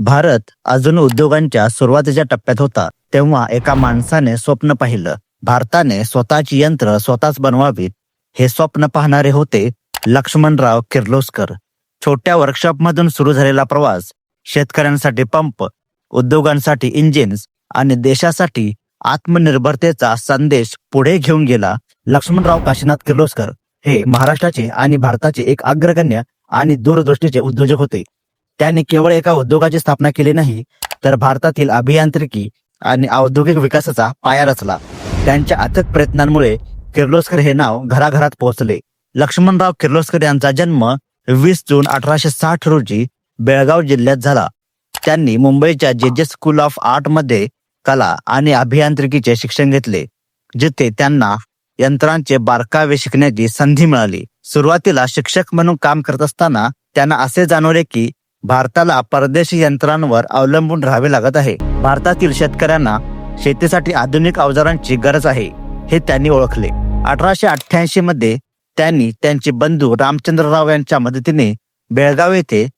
भारत अजून उद्योगांच्या सुरुवातीच्या टप्प्यात होता तेव्हा एका माणसाने स्वप्न पाहिलं. भारताने स्वतःची यंत्र स्वतःच बनवावीत हे स्वप्न पाहणारे होते लक्ष्मणराव किर्लोस्कर. छोट्या वर्कशॉपमधून सुरू झालेला प्रवास शेतकऱ्यांसाठी पंप, उद्योगांसाठी इंजिन्स आणि देशासाठी आत्मनिर्भरतेचा संदेश पुढे घेऊन गेला. लक्ष्मणराव काशीनाथ किर्लोस्कर हे महाराष्ट्राचे आणि भारताचे एक अग्रगण्य आणि दूरदृष्टीचे उद्योजक होते. त्यांनी केवळ एका उद्योगाची स्थापना केली नाही, तर भारतातील अभियांत्रिकी आणि औद्योगिक विकासाचा पाया रचला. त्यांच्या अथक प्रयत्नांमुळे किर्लोस्कर हे नाव घराघरात पोहोचले. लक्ष्मणराव किर्लोस्कर यांचा जन्म 20 जून 1860 रोजी बेळगाव जिल्ह्यात झाला. त्यांनी मुंबईच्या जे स्कूल ऑफ आर्ट मध्ये कला आणि अभियांत्रिकीचे शिक्षण घेतले, जिथे त्यांना यंत्रांचे बारकावे शिकण्याची संधी मिळाली. सुरुवातीला शिक्षक म्हणून काम करत असताना त्यांना असे जाणवले की भारताला परदेशी यंत्रांवर अवलंबून राहावे लागत आहे. भारतातील शेतकऱ्यांना शेतीसाठी आधुनिक अवजारांची गरज आहे हे त्यांनी ओळखले. 1888 मध्ये त्यांनी त्यांचे बंधू रामचंद्रराव यांच्या मदतीने बेळगाव येथे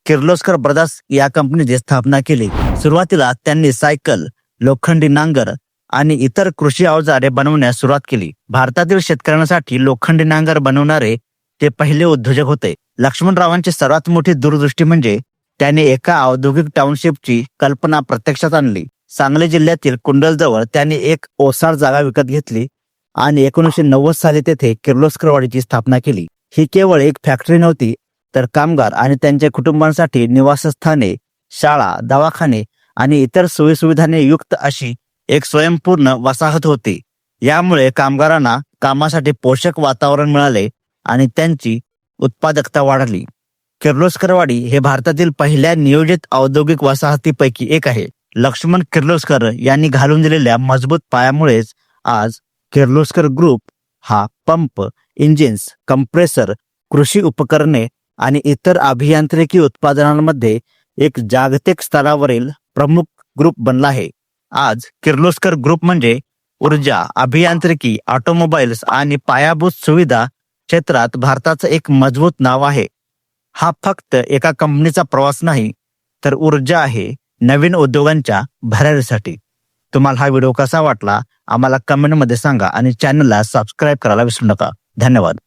किर्लोस्कर ब्रदर्स या कंपनीची स्थापना केली. सुरुवातीला त्यांनी सायकल, लोखंडी नांगर आणि इतर कृषी अवजारे बनवण्यास सुरुवात केली. भारतातील शेतकऱ्यांसाठी लोखंडी नांगर बनवणारे ते पहिले उद्योजक होते. लक्ष्मणरावांची सर्वात मोठी दूरदृष्टी म्हणजे त्यांनी एका औद्योगिक टाउनशिपची कल्पना प्रत्यक्षात आणली. सांगली जिल्ह्यातील कुंडलजवळ त्यांनी एक ओसाड जागा विकत घेतली आणि 1990 साली तेथे किर्लोस्करवाडीची स्थापना केली. ही केवळ एक फॅक्टरी नव्हती, तर कामगार आणि त्यांच्या कुटुंबांसाठी निवासस्थाने, शाळा, दवाखाने आणि इतर सोयीसुविधांनी युक्त अशी एक स्वयंपूर्ण वसाहत होती. यामुळे कामगारांना कामासाठी पोषक वातावरण मिळाले आणि त्यांची उत्पादकता वाढली. किर्लोस्करवाडी हे भारतातील पहिल्या नियोजित औद्योगिक वसाहतीपैकी एक आहे. लक्ष्मण किर्लोस्कर यांनी घालून दिलेल्या मजबूत पायामुळेच आज किर्लोस्कर ग्रुप हा पंप, इंजिन्स, कंप्रेसर, कृषी उपकरणे आणि इतर अभियांत्रिकी उत्पादनांमध्ये एक जागतिक स्तरावरील प्रमुख ग्रुप बनला आहे. आज किर्लोस्कर ग्रुप म्हणजे ऊर्जा, अभियांत्रिकी, ऑटोमोबाईल्स आणि पायाभूत सुविधा क्षेत्रात भारताचं एक मजबूत नाव आहे. हा फक्त एका कंपनीचा प्रवास नाही, तर ऊर्जा आहे नवीन उद्योगांच्या भरारीसाठी. तुम्हाला हा व्हिडिओ कसा वाटला आम्हाला कमेंटमध्ये सांगा आणि चॅनलला सबस्क्राईब करायला विसरू नका. धन्यवाद.